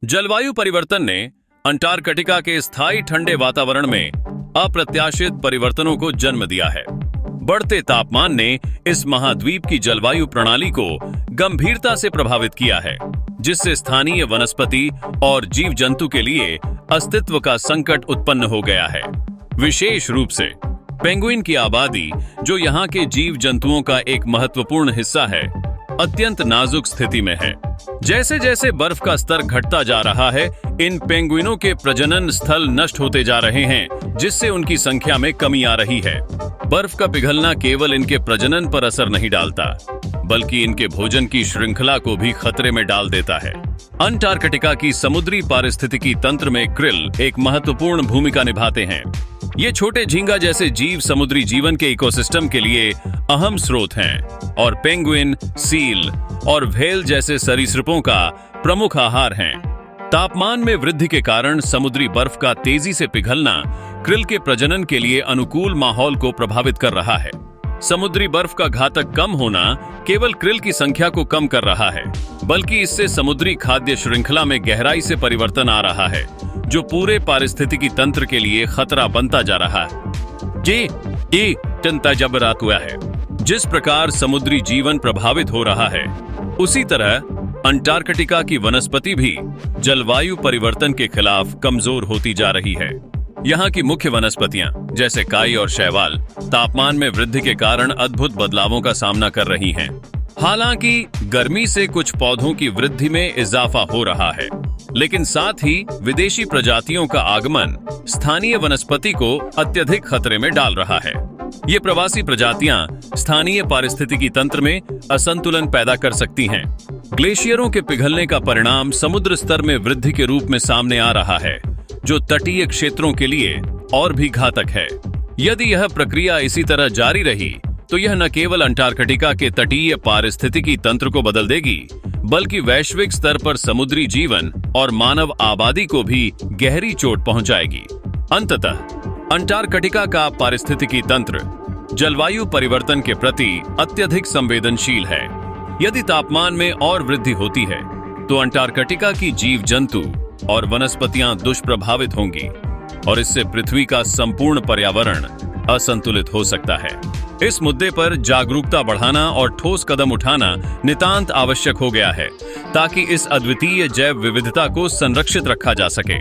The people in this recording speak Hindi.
जलवायु परिवर्तन ने अंटार्कटिका के स्थायी ठंडे वातावरण में अप्रत्याशित परिवर्तनों को जन्म दिया है। बढ़ते तापमान ने इस महाद्वीप की जलवायु प्रणाली को गंभीरता से प्रभावित किया है, जिससे स्थानीय वनस्पति और जीव जंतु के लिए अस्तित्व का संकट उत्पन्न हो गया है। विशेष रूप से पेंगुइन की आबादी, जो यहाँ के जीव जंतुओं का एक महत्वपूर्ण हिस्सा है, अत्यंत नाजुक स्थिति में है। जैसे जैसे बर्फ का स्तर घटता जा रहा है, इन पेंगुइनों के प्रजनन स्थल नष्ट होते जा रहे हैं, जिससे उनकी संख्या में कमी आ रही है। बर्फ का पिघलना केवल इनके प्रजनन पर असर नहीं डालता, बल्कि इनके भोजन की श्रृंखला को भी खतरे में डाल देता है। अंटार्कटिका की समुद्री पारिस्थितिकी तंत्र में क्रिल एक महत्वपूर्ण भूमिका निभाते हैं। ये छोटे झींगा जैसे जीव समुद्री जीवन के इकोसिस्टम के लिए अहम स्रोत हैं और पेंगुइन, सील और व्हेल जैसे सरीसृपों का प्रमुख आहार हैं। तापमान में वृद्धि के कारण समुद्री बर्फ का तेजी से पिघलना क्रिल के प्रजनन के लिए अनुकूल माहौल को प्रभावित कर रहा है। समुद्री बर्फ का घातक कम होना केवल क्रिल की संख्या को कम कर रहा है, बल्कि इससे समुद्री खाद्य श्रृंखला में गहराई से परिवर्तन आ रहा है, जो पूरे पारिस्थितिकी तंत्र के लिए खतरा बनता जा रहा है। ये चिंता जब रात हुआ है। जिस प्रकार समुद्री जीवन प्रभावित हो रहा है, उसी तरह अंटार्कटिका की वनस्पति भी जलवायु परिवर्तन के खिलाफ कमजोर होती जा रही है। यहाँ की मुख्य वनस्पतियां जैसे काई और शैवाल तापमान में वृद्धि के कारण अद्भुत बदलावों का सामना कर रही हैं। हालांकि गर्मी से कुछ पौधों की वृद्धि में इजाफा हो रहा है, लेकिन साथ ही विदेशी प्रजातियों का आगमन स्थानीय वनस्पति को अत्यधिक खतरे में डाल रहा है। ये प्रवासी प्रजातियां स्थानीय पारिस्थितिकी तंत्र में असंतुलन पैदा कर सकती हैं। ग्लेशियरों के पिघलने का परिणाम समुद्र स्तर में वृद्धि के रूप में सामने आ रहा है, जो तटीय क्षेत्रों के लिए और भी घातक है। यदि यह प्रक्रिया इसी तरह जारी रही, तो यह न केवल अंटार्कटिका के तटीय पारिस्थितिकी तंत्र को बदल देगी, बल्कि वैश्विक स्तर पर समुद्री जीवन और मानव आबादी को भी गहरी चोट पहुंचाएगी। अंततः अंटार्कटिका का पारिस्थितिकी तंत्र जलवायु परिवर्तन के प्रति अत्यधिक संवेदनशील है। यदि तापमान में और वृद्धि होती है, तो अंटार्कटिका की जीव जंतु और वनस्पतियां दुष्प्रभावित होंगी और इससे पृथ्वी का संपूर्ण पर्यावरण असंतुलित हो सकता है। इस मुद्दे पर जागरूकता बढ़ाना और ठोस कदम उठाना नितांत आवश्यक हो गया है, ताकि इस अद्वितीय जैव विविधता को संरक्षित रखा जा सके।